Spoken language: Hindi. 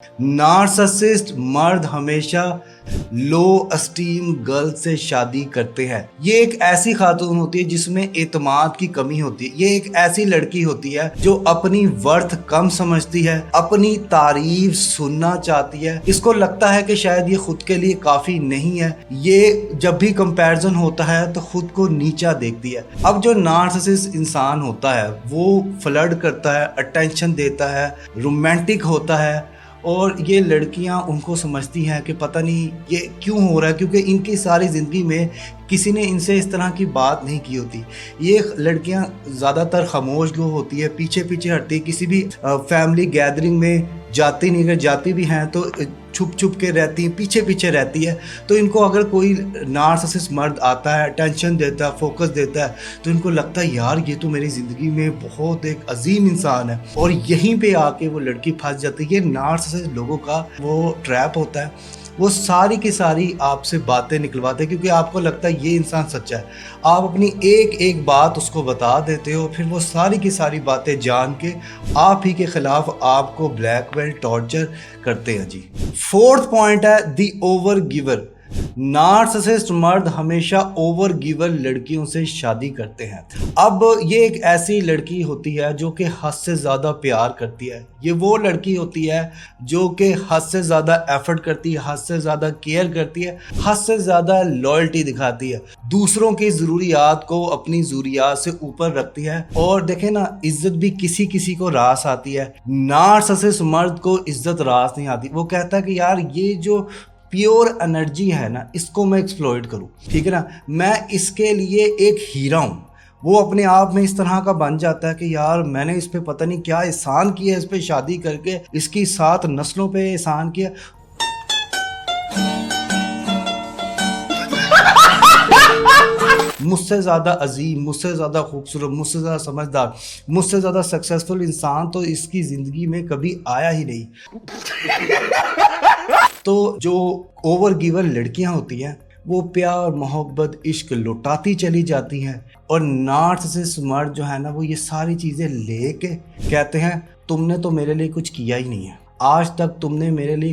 नार्सिसिस्ट मर्द हमेशा लो अस्टीम गर्ल से शादी करते हैं। ये एक ऐसी खातून होती है जिसमें एतमाद की कमी होती है। ये एक ऐसी लड़की होती है जो अपनी वर्थ कम समझती है, अपनी तारीफ सुनना चाहती है। इसको लगता है कि शायद ये खुद के लिए काफी नहीं है। ये जब भी कंपैरिजन होता है तो खुद को नीचा देखती है। अब जो नार्सिसिस्ट इंसान होता है वो फ्लर्ट करता है, अटेंशन देता है, रोमांटिक होता है और ये लड़कियां उनको समझती हैं कि पता नहीं ये क्यों हो रहा है, क्योंकि इनकी सारी ज़िंदगी में किसी ने इनसे इस तरह की बात नहीं की होती। ये लड़कियां ज़्यादातर खामोश लोग होती है, पीछे पीछे हटती, किसी भी फैमिली गैदरिंग में जाती नहीं, अगर जाती भी हैं तो छुप छुप के रहती हैं, पीछे पीछे रहती है। तो इनको अगर कोई नार्सिसिस्ट मर्द आता है, अटेंशन देता है, फोकस देता है, तो इनको लगता है यार ये तो मेरी ज़िंदगी में बहुत एक अजीम इंसान है, और यहीं पे आके वो लड़की फंस जाती है। ये नार्सिसिस्ट लोगों का वो ट्रैप होता है। वो सारी की सारी आपसे बातें निकलवाते हैं क्योंकि आपको लगता है ये इंसान सच्चा है। आप अपनी एक एक बात उसको बता देते हो, फिर वो सारी की सारी बातें जान के आप ही के खिलाफ आपको ब्लैकमेल टॉर्चर करते हैं जी। फोर्थ पॉइंट है दी ओवर गिवर। नार्सिसिस्ट मर्द हमेशा ओवर गिवर लड़कियों से शादी करते हैं। अब ये एक ऐसी लड़की होती है जो कि हद से ज़्यादा प्यार करती है। ये वो लड़की होती है जो कि हद से ज़्यादा एफर्ट करती है, हद से ज़्यादा केयर करती है, हद से ज़्यादा लॉयल्टी दिखाती है, दूसरों की ज़रूरियात को अपनी ज़रूरियात से ऊपर रखती है। और देखें ना, इज्जत भी किसी किसी को रास आती है। नार्सिसिस्ट मर्द को इज्जत रास नहीं आती। वो कहता है कि यार ये जो प्योर एनर्जी है ना, इसको मैं एक्सप्लॉइट करूं, ठीक है ना, मैं इसके लिए एक हीरा हूं। वो अपने आप में इस तरह का बन जाता है कि यार मैंने इस पे पता नहीं क्या एहसान किया, इस पे शादी करके इसकी 7 नस्लों पे एहसान किया। मुझसे ज़्यादा अजीम, मुझसे ज़्यादा खूबसूरत, मुझसे ज़्यादा समझदार, मुझसे ज़्यादा सक्सेसफुल इंसान तो इसकी ज़िंदगी में कभी आया ही नहीं। तो जो ओवर गिवर लड़कियां होती हैं वो प्यार, मोहब्बत, इश्क लुटाती चली जाती हैं, और नार्सिसिस्ट मर्द जो है ना वो ये सारी चीज़ें लेके कहते हैं तुमने तो मेरे लिए कुछ किया ही नहीं है, आज तक तुमने मेरे लिए